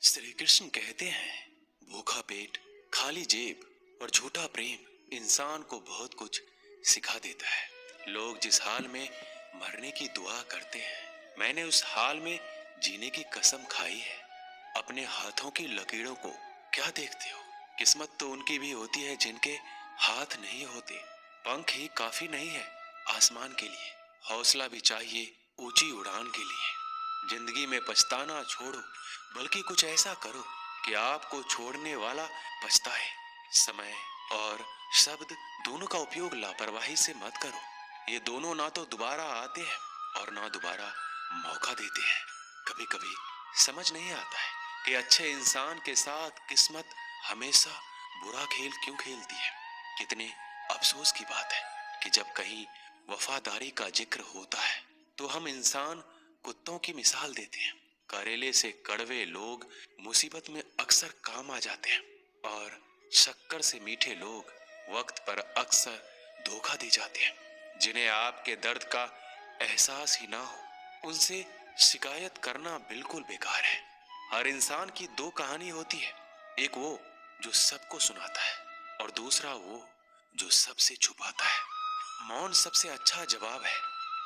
श्री कृष्ण कहते हैं, भूखा पेट, खाली जेब और झूठा प्रेम इंसान को बहुत कुछ सिखा देता है। लोग जिस हाल में मरने की दुआ करते हैं, मैंने उस हाल में जीने की कसम खाई है। अपने हाथों की लकीरों को क्या देखते हो? किस्मत तो उनकी भी होती है जिनके हाथ नहीं होते। पंख ही काफी नहीं है आसमान के लिए, हौसला भी चाहिए ऊंची उड़ान के लिए। जिंदगी में पछताना छोड़ो, बल्कि कुछ ऐसा करो कि आपको छोड़ने वाला पछताए। समय और शब्द दोनों का उपयोग लापरवाही से मत करो। ये दोनों ना तो दोबारा आते हैं और ना दोबारा मौका देते हैं। कभी कभी समझ नहीं आता है कि अच्छे इंसान के साथ किस्मत हमेशा बुरा खेल क्यों खेलती है। कितने अफसोस की बात है कि जब कहीं वफादारी का जिक्र होता है तो हम इंसान कुत्तों की मिसाल देते हैं। करेले से कड़वे लोग मुसीबत में अक्सर काम आ जाते हैं और शक्कर से मीठे लोग वक्त पर अक्सर धोखा दे जाते हैं। जिन्हें आपके दर्द का एहसास ही ना हो, उनसे शिकायत करना बिल्कुल बेकार है। हर इंसान की दो कहानी होती है, एक वो जो सबको सुनाता है और दूसरा वो जो सबसे छुपाता है। मौन सबसे अच्छा जवाब है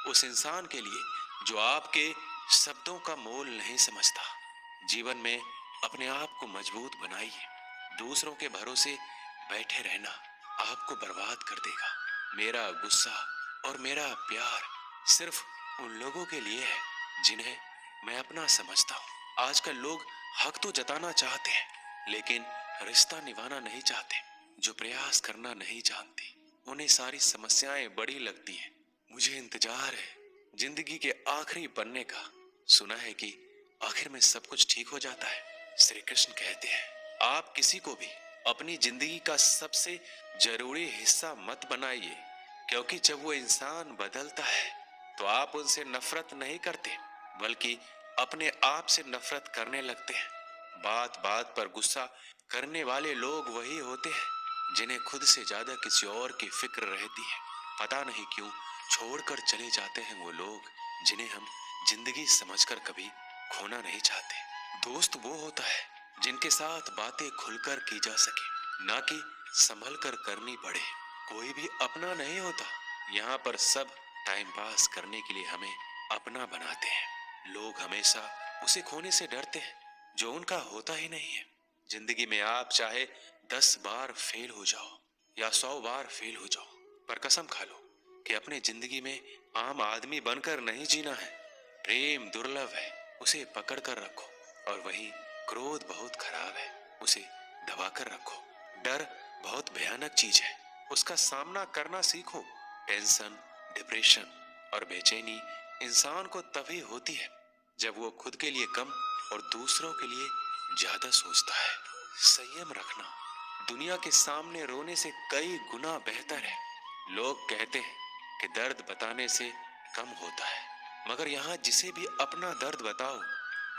उस इंसान के लिए जो आपके शब्दों का मोल नहीं समझता। जीवन में अपने आप को मजबूत बनाइए। दूसरों के भरोसे बैठे रहना आपको बर्बाद कर देगा। मेरा गुस्सा और मेरा प्यार सिर्फ उन लोगों के लिए है जिन्हें मैं अपना समझता हूँ। आजकल लोग हक तो जताना चाहते हैं, लेकिन रिश्ता निभाना नहीं चाहते। जो प्रयास करना नहीं जानते, उन्हें सारी समस्याएं बड़ी लगती हैं। मुझे इंतजार है जिंदगी के आखिरी पन्ने का। सुना है कि आखिर में सब कुछ ठीक हो जाता है। श्री कृष्ण कहते हैं, आप किसी को भी अपनी जिंदगी का सबसे जरूरी हिस्सा मत बनाइए, क्योंकि जब वो इंसान बदलता है तो आप उनसे नफरत नहीं करते, बल्कि अपने आप से नफरत करने लगते हैं। बात बात पर गुस्सा करने वाले लोग वही होते हैं जिन्हें खुद से ज्यादा किसी और की फिक्र रहती है। पता नहीं क्यों छोड़कर चले जाते हैं वो लोग जिन्हें हम जिंदगी समझकर कभी खोना नहीं चाहते। दोस्त वो होता है जिनके साथ बातें खुलकर की जा सके, ना कि संभल कर करनी पड़े। कोई भी अपना नहीं होता। यहाँ पर सब टाइम पास करने के लिए हमें अपना बनाते हैं। लोग हमेशा उसे खोने से डरते हैं जो उनका होता ही नहीं है। जिंदगी में आप चाहे 10 बार फेल हो जाओ या 100 बार फेल हो जाओ, पर कसम खा लो कि अपने जिंदगी में आम आदमी बनकर नहीं जीना है। प्रेम दुर्लभ है, उसे पकड़ कर रखो। और वहीं क्रोध बहुत खराब है, उसे दबा कर रखो। डर बहुत भयानक चीज है, उसका सामना करना सीखो। टेंशन, डिप्रेशन और बेचैनी इंसान को तभी होती है जब वो खुद के लिए कम और दूसरों के लिए ज्यादा सोचता है। संयम रखना दुनिया के सामने रोने से कई गुना बेहतर है। लोग कहते हैं कि दर्द बताने से कम होता है, मगर यहाँ जिसे भी अपना दर्द बताओ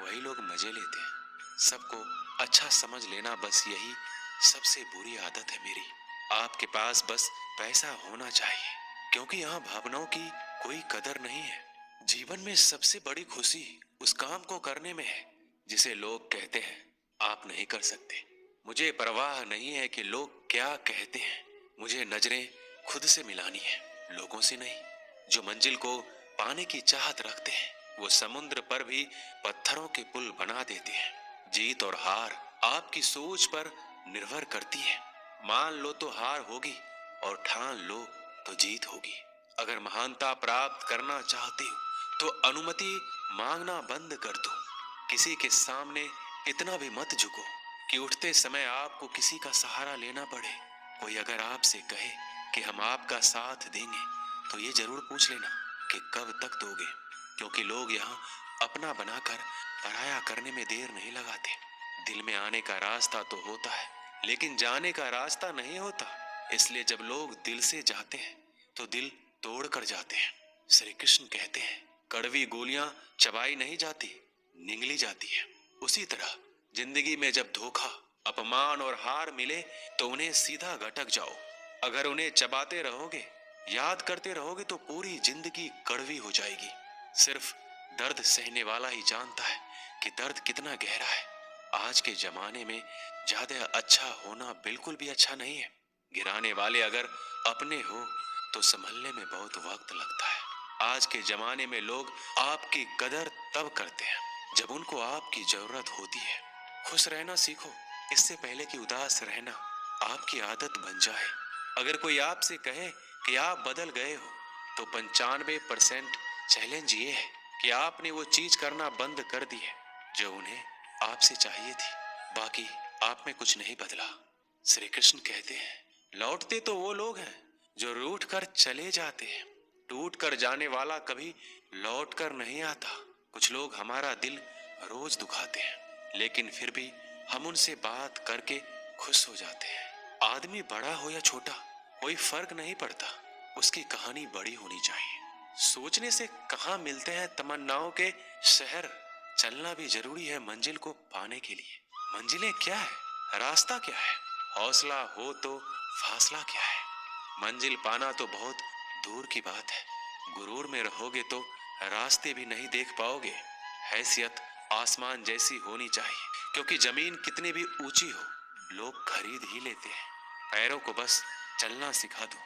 वही लोग मजे लेते हैं। सबको अच्छा समझ लेना, बस यही सबसे बुरी आदत है मेरी। आपके पास बस पैसा होना चाहिए, क्योंकि यहाँ भावनाओं की कोई कदर नहीं है। जीवन में सबसे बड़ी खुशी उस काम को करने में है जिसे लोग कहते हैं आप नहीं कर सकते। मुझे परवाह नहीं है कि लोग क्या कहते हैं, मुझे नजरें खुद से मिलानी है, लोगों से नहीं। जो मंजिल को पाने की चाहत रखते हैं वो समुद्र पर भी पत्थरों के पुल बना देते हैं। जीत और हार आपकी सोच पर निर्भर करती है। मान लो तो हार होगी और ठान लो तो जीत होगी। अगर महानता प्राप्त करना चाहते हो तो अनुमति मांगना बंद कर दो। किसी के सामने इतना भी मत झुको कि उठते समय आपको किसी का सहारा लेना पड़े। कोई अगर आपसे कहे कि हम आपका साथ देंगे तो ये जरूर पूछ लेना कि कब तक दोगे, क्योंकि लोग यहाँ अपना बनाकर पराया करने में देर नहीं लगाते। दिल में आने का रास्ता तो होता है, लेकिन जाने का रास्ता नहीं होता। इसलिए जब लोग दिल से जाते हैं तो दिल तोड़ कर जाते हैं। श्री कृष्ण कहते हैं, कड़वी गोलियां चबाई नहीं जाती, निगली जाती है। उसी तरह जिंदगी में जब धोखा, अपमान और हार मिले तो उन्हें सीधा गटक जाओ। अगर उन्हें चबाते रहोगे, याद करते रहोगे तो पूरी जिंदगी कड़वी हो जाएगी। सिर्फ दर्द सहने वाला ही जानता है कि दर्द कितना गहरा है। आज के जमाने में ज्यादा अच्छा होना बिल्कुल भी अच्छा नहीं है। गिराने वाले अगर अपने हो तो संभलने में बहुत वक्त लगता है। आज के जमाने में लोग आपकी कदर तब करते हैं जब उनको आपकी जरूरत होती है। खुश रहना सीखो, इससे पहले कि उदास रहना आपकी आदत बन जाए। अगर कोई आपसे कहे कि आप बदल गए हो तो 95% चैलेंज ये है कि आपने वो चीज करना बंद कर दी है जो उन्हें आपसे चाहिए थी। बाकी आप में कुछ नहीं बदला। श्री कृष्ण कहते हैं लौटते तो वो लोग हैं जो रूठ कर चले जाते हैं, टूट कर जाने वाला कभी लौट कर नहीं आता। कुछ लोग हमारा दिल रोज दुखाते हैं लेकिन फिर भी हम उनसे बात करके खुश हो जाते हैं। आदमी बड़ा हो या छोटा कोई फर्क नहीं पड़ता, उसकी कहानी बड़ी होनी चाहिए। सोचने से कहाँ मिलते हैं तमन्नाओं के शहर, चलना भी जरूरी है मंजिल को पाने के लिए। मंजिलें क्या है, रास्ता क्या है, हौसला हो तो फासला क्या है। मंजिल पाना तो बहुत दूर की बात है, गुरूर में रहोगे तो रास्ते भी नहीं देख पाओगे। हैसियत आसमान जैसी होनी चाहिए, क्योंकि जमीन कितनी भी ऊंची हो लोग खरीद ही लेते हैं। पैरों को बस चलना सिखा दो,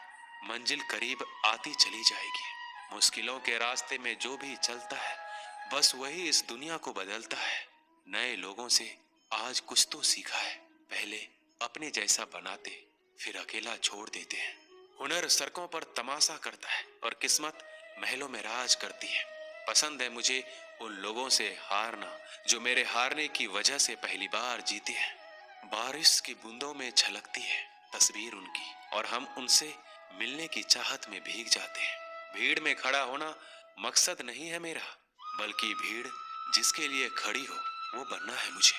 मंजिल करीब आती चली जाएगी। मुश्किलों के रास्ते में जो भी चलता है बस वही इस दुनिया को बदलता है। नए लोगों से आज कुछ तो सीखा है, पहले अपने जैसा बनाते फिर अकेला छोड़ देते हैं। हुनर सड़कों पर तमाशा करता है और किस्मत महलों में राज करती है। पसंद है मुझे उन लोगों से हारना जो मेरे हारने की वजह से पहली बार जीते हैं। बारिश की बूंदों में झलकती है तस्वीर उनकी और हम उनसे मिलने की चाहत में भीग जाते हैं। भीड़ में खड़ा होना मकसद नहीं है मेरा, बल्कि भीड़ जिसके लिए खड़ी हो वो बनना है मुझे।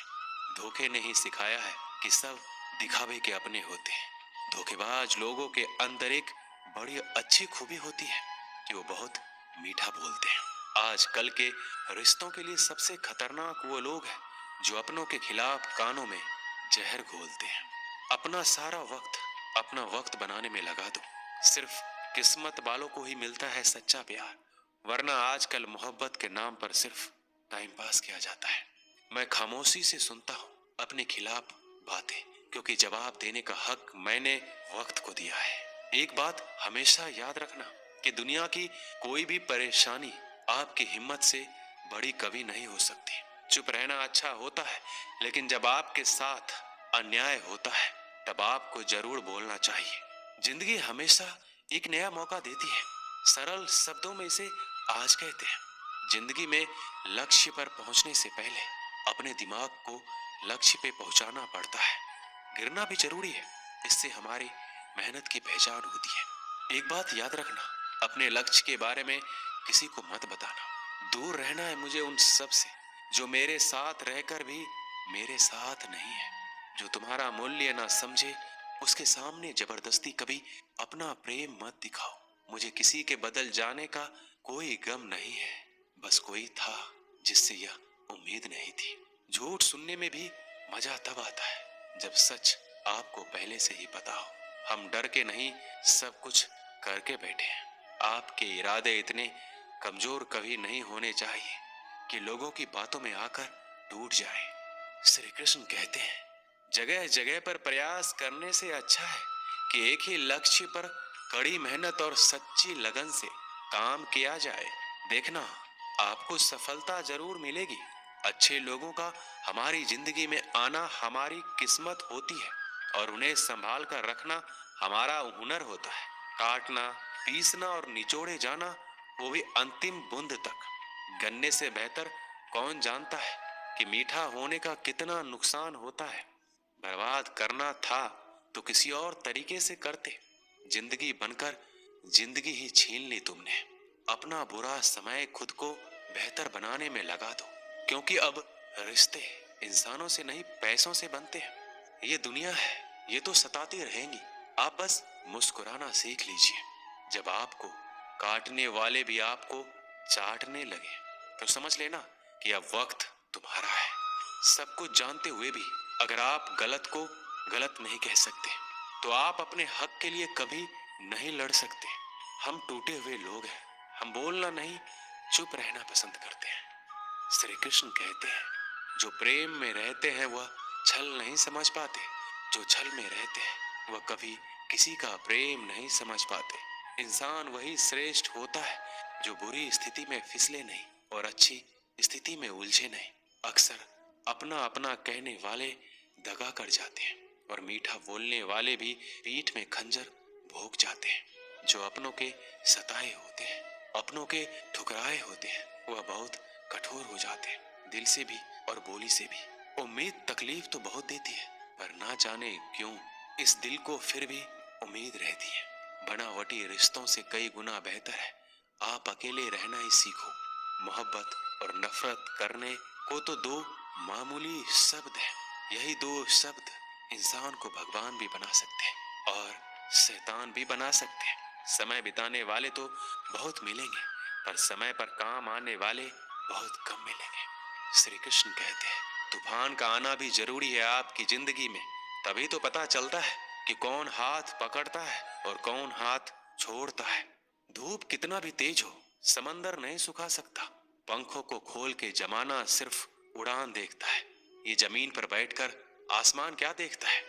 धोखे ने ही सिखाया है कि सब दिखावे के अपने होते हैं। धोखेबाज लोगों के अंदर एक बड़ी अच्छी खूबी होती है कि वो बहुत मीठा बोलते हैं। आजकल के रिश्तों के लिए सबसे खतरनाक वो लोग हैं जो अपनों के खिलाफ कानों में जहर घोलते हैं। अपना सारा वक्त अपना वक्त बनाने में लगा दो, सिर्फ किस्मत वालों को ही मिलता है सच्चा प्यार, वरना आजकल मोहब्बत के नाम पर सिर्फ टाइम पास किया जाता है। मैं खामोशी से सुनता हूँ अपने खिलाफ बातें, क्योंकि जवाब देने का हक मैंने वक्त को दिया है। एक बात हमेशा याद रखना कि दुनिया की कोई भी परेशानी आपकी हिम्मत से बड़ी कभी नहीं हो सकती। चुप रहना अच्छा होता है, लेकिन जब आपके साथ अन्याय होता है तब आपको जरूर बोलना चाहिए। जिंदगी हमेशा एक नया मौका देती है, सरल शब्दों में इसे आज कहते हैं। जिंदगी में लक्ष्य पर पहुंचने से पहले अपने दिमाग को लक्ष्य पे पहुंचाना पड़ता है। गिरना भी जरूरी है, इससे हमारी मेहनत की पहचान होती है। एक बात याद रखना, अपने लक्ष्य के बारे में किसी को मत बताना। दूर रहना है मुझे उन सब से जो मेरे साथ रहकर भी मेरे साथ नहीं है। जो तुम्हारा मूल्य ना समझे उसके सामने जबरदस्ती कभी अपना प्रेम मत दिखाओ। मुझे किसी के बदल जाने का कोई गम नहीं है, बस कोई था जिससे यह उम्मीद नहीं थी। झूठ सुनने में भी मजा तब आता है जब सच आपको पहले से ही पता हो। हम डर के नहीं सब कुछ करके बैठे हैं। आपके इरादे इतने कमजोर कभी नहीं होने चाहिए कि लोगों की बातों में आकर टूट जाए। श्री कृष्ण कहते हैं जगह जगह पर प्रयास करने से अच्छा है कि एक ही लक्ष्य पर कड़ी मेहनत और सच्ची लगन से काम किया जाए। देखना आपको सफलता जरूर मिलेगी। अच्छे लोगों का हमारी जिंदगी में आना हमारी किस्मत होती है और उन्हें संभाल कर रखना हमारा हुनर होता है। काटना, पीसना और निचोड़े जाना, वो भी अंतिम बूंद तक। गन्ने से बेहतर कौन जानता है कि मीठा होने का कितना नुकसान होता है। बर्बाद करना था तो किसी और तरीके से करते। जिंदगी बनकर जिंदगी ही छीन ली तुमने। अपना बुरा समय खुद को बेहतर बनाने में लगा दो, क्योंकि अब रिश्ते इंसानों से नहीं पैसों से बनते हैं। ये दुनिया है, ये तो सताती रहेंगी। आप बस मुस्कुराना सीख लीजिए। जब आपको काटने वाले भी आपको चाटने लगे तो समझ लेना कि अब वक्त तुम्हारा है। सब कुछ जानते हुए भी अगर आप गलत को गलत नहीं कह सकते तो आप अपने हक के लिए कभी नहीं लड़ सकते। हम टूटे हुए लोग हैं, हम बोलना नहीं चुप रहना पसंद करते हैं। श्री कृष्ण कहते हैं जो प्रेम में रहते हैं वह छल नहीं समझ पाते, जो छल में रहते हैं वह कभी किसी का प्रेम नहीं समझ पाते। इंसान वही श्रेष्ठ होता है जो बुरी स्थिति में फिसले नहीं और अच्छी स्थिति में उलझे नहीं। अक्सर अपना अपना कहने वाले दगा कर जाते हैं और मीठा बोलने वाले भी पीठ में खंजर भोंक जाते हैं। जो अपनों के सताए होते हैं, अपनों के ठुकराए होते हैं, वह बहुत कठोर हो जाते हैं, दिल से भी और बोली से भी। उम्मीद तकलीफ तो बहुत देती है, पर ना जाने क्यों इस दिल को फिर भी उम्मीद रहती है। बनावटी रिश्तों से कई गुना बेहतर है आप अकेले रहना ही सीखो। मोहब्बत और नफरत करने को तो दो मामूली शब्द है। यही दो शब्द इंसान को भगवान भी बना सकते हैं और शैतान भी बना सकते हैं। समय बिताने वाले तो बहुत मिलेंगे, पर समय पर काम आने वाले बहुत कम मिलेंगे। श्री कृष्ण कहते हैं तूफान का आना भी जरूरी है आपकी जिंदगी में, तभी तो पता चलता है कि कौन हाथ पकड़ता है और कौन हाथ छोड़ता है। धूप कितना भी तेज हो समंदर नहीं सुखा सकता। पंखों को खोल के जमाना सिर्फ उड़ान देखता है। ये जमीन पर बैठकर आसमान क्या देखता है।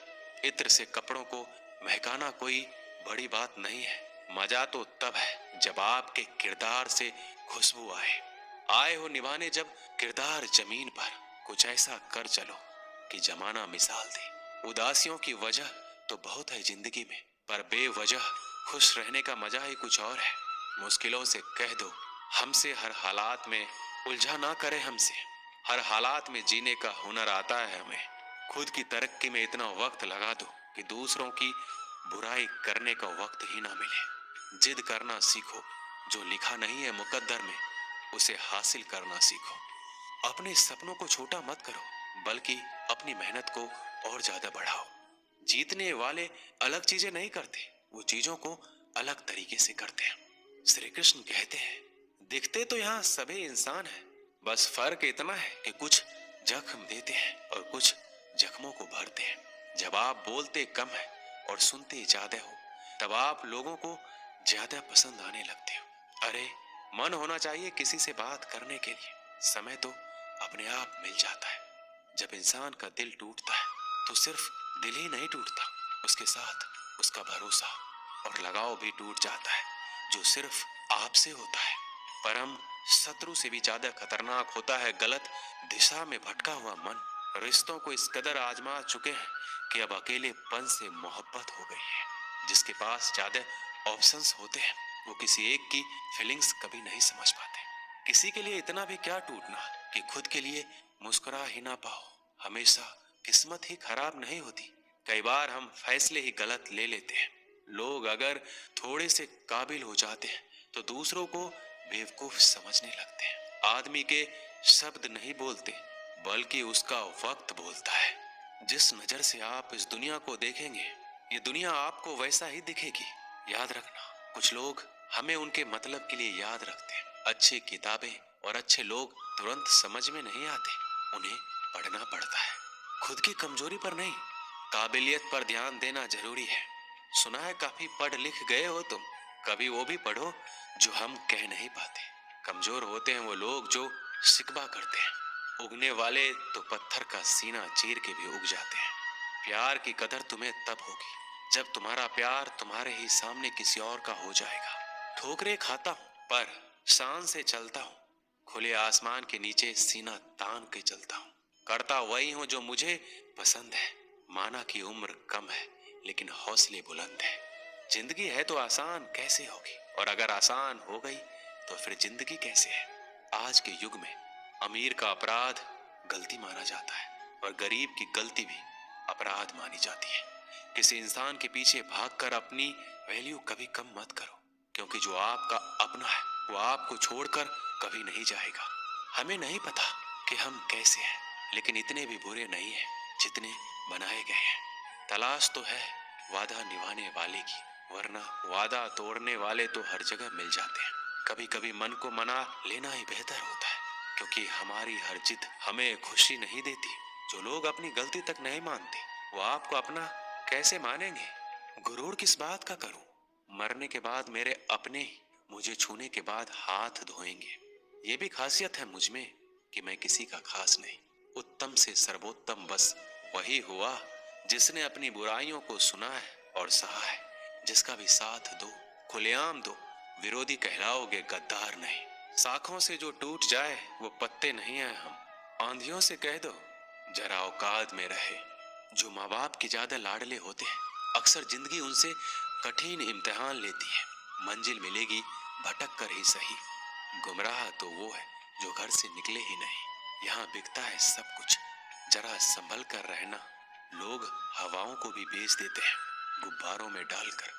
इत्र से कपड़ों को महकाना कोई बड़ी बात नहीं है। मजा तो तब है जब आपके किरदार से खुशबू आए हो निभाने जब किरदार जमीन पर। कुछ ऐसा कर चलो कि जमाना मिसाल दे। उदासियों की वजह तो बहुत है जिंदगी में, पर बेवजह खुश रहने का मजा ही कुछ और है। मुश्किलों से कह दो हमसे हर हालात में उलझा ना करे हमसे। हर हालात में जीने का हुनर आता है हमें। खुद की तरक्की में इतना वक्त लगा दो कि दूसरों की बुराई करने का वक्त ही ना मिले। जिद करना सीखो, जो लिखा नहीं है मुकद्दर में उसे हासिल करना सीखो। अपने सपनों को छोटा मत करो, बल्कि अपनी मेहनत को और ज्यादा बढ़ाओ। जीतने वाले अलग चीजें नहीं करते, वो चीजों को अलग तरीके से करते हैं। श्री कृष्ण कहते हैं दिखते तो यहाँ सभी इंसान हैं, बस फर्क इतना है कि कुछ जख्म देते हैं और कुछ जख्मों को भरते हैं। जब आप बोलते कम है और सुनते ज्यादा हो, तब आप लोगों को ज्यादा पसंद आने लगते हो। अरे मन होना चाहिए किसी से बात करने के लिए, समय तो अपने आप मिल जाता है। जब इंसान का दिल टूटता है तो सिर्फ दिल ही नहीं टूटता, उसके साथ उसका भरोसा और लगाव भी टूट जाता है, जो सिर्फ आपसे होता है। परम शत्रु से भी ज्यादा खतरनाक होता है गलत दिशा में भटका हुआ मन। रिश्तों को इस कदर आजमा चुके हैं कि अब अकेलेपन से मोहब्बत हो गई है। जिसके पास ज्यादा ऑप्शंस होते हैं वो किसी एक की फीलिंग्स कभी नहीं समझ पाते। किसी के लिए इतना भी क्या टूटना कि खुद के लिए मुस्कुरा ही ना पाओ। हमेशा किस्मत ही खराब नहीं होती, कई बार हम फैसले ही गलत ले लेते हैं। लोग अगर थोड़े से काबिल हो जाते हैं तो दूसरों को बेवकूफ समझने लगते हैं। आदमी के शब्द नहीं बोलते, बल्कि उसका वक्त बोलता है। जिस नजर से आप इस दुनिया को देखेंगे, ये दुनिया आपको वैसा ही दिखेगी। याद रखना, कुछ लोग हमें उनके मतलब के लिए याद रखते हैं। अच्छी किताबें और अच्छे लोग तुरंत समझ में नहीं आते, उन्हें पढ़ना पड़ता है। खुद की कमजोरी पर नहीं, काबिलियत पर ध्यान देना जरूरी है। सुना है काफी पढ़ लिख गए हो तुम, कभी वो भी पढ़ो जो हम कह नहीं पाते। कमजोर होते हैं वो लोग जो शिकवा करते हैं, उगने वाले तो पत्थर का सीना चीर के भी उग जाते हैं। प्यार की कदर तुम्हें तब होगी जब तुम्हारा प्यार तुम्हारे ही सामने किसी और का हो जाएगा। ठोकरें खाता हूँ पर शान से चलता हूँ, खुले आसमान के नीचे सीना तान के चलता हूँ। करता वही हूँ जो मुझे पसंद है। माना कि उम्र कम है लेकिन हौसले बुलंद है। जिंदगी है तो आसान कैसे होगी, और अगर आसान हो गई तो फिर जिंदगी कैसे है। आज के युग में अमीर का अपराध गलती माना जाता है और गरीब की गलती भी अपराध मानी जाती है। किसी इंसान के पीछे भागकर अपनी वैल्यू कभी कम मत करो, क्योंकि जो आपका अपना है वो आपको छोड़कर कभी नहीं जाएगा। हमें नहीं पता कि हम कैसे हैं, लेकिन इतने भी बुरे नहीं हैं जितने बनाए गए हैं। तलाश तो है वादा निभाने वाले की, वरना वादा तोड़ने वाले तो हर जगह मिल जाते हैं। कभी कभी मन को मना लेना ही बेहतर होता है, क्योंकि हमारी हर जिद हमें खुशी नहीं देती। जो लोग अपनी गलती तक नहीं मानते वो आपको अपना कैसे मानेंगे। गुरूर किस बात का करूं, मरने के बाद मेरे अपने ही मुझे छूने के बाद हाथ धोएंगे। ये भी खासियत है मुझ में कि मैं किसी का खास नहीं, उत्तम से सर्वोत्तम बस वही हुआ जिसने अपनी बुराइयों को सुना है और सहा है। जिसका भी साथ दो, खुलेआम दो, विरोधी कहलाओगे, गद्दार नहीं। शाखों से जो टूट जाए वो पत्ते नहीं हैं हम। आंधियों से कह दो जरा औकात में रहे। जो माँ बाप के ज्यादा लाडले होते हैं, अक्सर जिंदगी उनसे कठिन इम्तिहान लेती है। मंजिल मिलेगी भटक कर ही सही। गुमराह तो वो है जो घर से निकले ही नहीं। यहाँ बिकता है सब कुछ, जरा संभल कर रहना। लोग हवाओं को भी बेच देते हैं गुब्बारों में डालकर।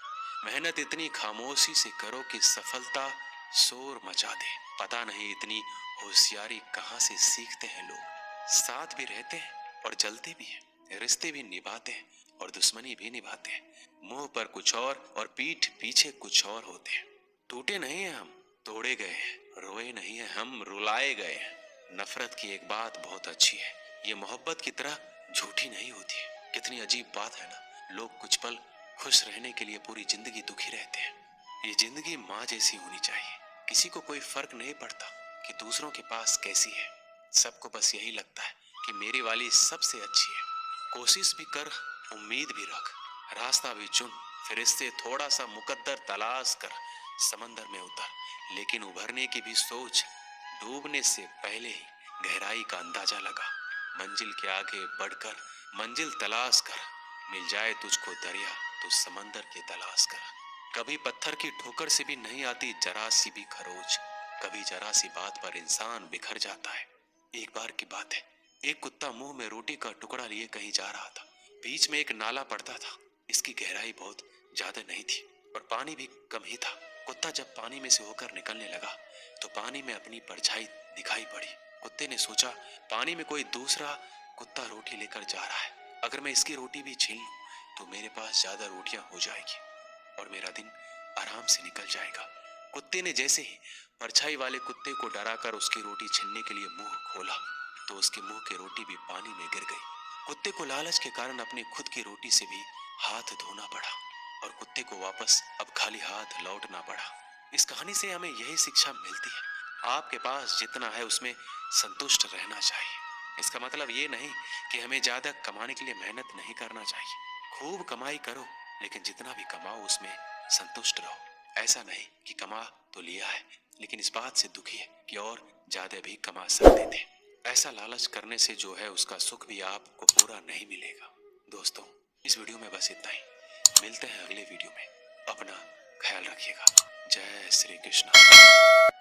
मेहनत इतनी खामोशी से करो कि सफलता शोर मचा दे। पता नहीं इतनी होशियारी कहाँ से सीखते हैं लोग। साथ भी रहते हैं और जलते भी हैं, रिश्ते भी निभाते हैं और दुश्मनी भी निभाते हैं। मुंह पर कुछ और पीठ पीछे कुछ और होते हैं। टूटे नहीं हैं हम, तोड़े गए हैं। रोए नहीं हैं हम, रुलाए गए हैं। नफरत की एक बात बहुत अच्छी है, ये मोहब्बत की तरह झूठी नहीं होती। कितनी अजीब बात है ना, लोग कुछ पल खुश रहने के लिए पूरी जिंदगी दुखी रहते हैं। ये जिंदगी माँ जैसी होनी चाहिए। किसी को कोई फर्क नहीं पड़ता कि दूसरों के पास कैसी है। सबको बस यही लगता है कि मेरी वाली सबसे अच्छी है। कोशिश भी कर, उम्मीद भी रख, रास्ता भी चुन, फिर इससे थोड़ा सा मुकद्दर तलाश कर समंदर में उतर। लेकिन उभरने की भी सोच, डूबने से पहले ही गहराई का अंदाजा लगा। मंजिल के आगे बढ़कर मंजिल तलाश कर, मिल जाए तुझको दरिया तो समंदर की तलाश कर। कभी पत्थर की ठोकर से भी नहीं आती जरा सी भी खरोच। कभी जरा सी बात पर इंसान बिखर जाता है। एक बार की बात है, एक कुत्ता मुंह में रोटी का टुकड़ा लिए कहीं जा रहा था। बीच में एक नाला पड़ता था। इसकी गहराई बहुत ज्यादा नहीं थी और पानी भी कम ही था। कुत्ता जब पानी में से होकर निकलने लगा तो पानी में अपनी परछाई दिखाई पड़ी। कुत्ते ने सोचा, पानी में कोई दूसरा कुत्ता रोटी लेकर जा रहा है। अगर मैं इसकी रोटी भी छीन लूं तो मेरे पास ज्यादा रोटियां हो जाएगी और मेरा दिन आराम से निकल जाएगा। कुत्ते ने जैसे ही परछाई वाले कुत्ते को डराकर उसकी रोटी छीनने के लिए मुंह खोला तो उसके मुंह की रोटी भी पानी में गिर गई। कुत्ते को लालच के कारण अपनी खुद की रोटी से भी हाथ धोना पड़ा और कुत्ते को वापस अब खाली हाथ लौटना पड़ा। इस कहानी से हमें यही शिक्षा मिलती है, आपके पास जितना है उसमें संतुष्ट रहना चाहिए। इसका मतलब ये नहीं कि हमें ज्यादा कमाने के लिए मेहनत नहीं करना चाहिए। खूब कमाई करो, लेकिन जितना भी कमाओ उसमें संतुष्ट रहो। ऐसा नहीं कि कमा तो लिया है लेकिन इस बात से दुखी है कि और ज्यादा भी कमा सकते थे। ऐसा लालच करने से जो है उसका सुख भी आपको पूरा नहीं मिलेगा। दोस्तों, इस वीडियो में बस इतना ही। मिलते हैं अगले वीडियो में। अपना ख्याल रखिएगा। जय श्री कृष्ण।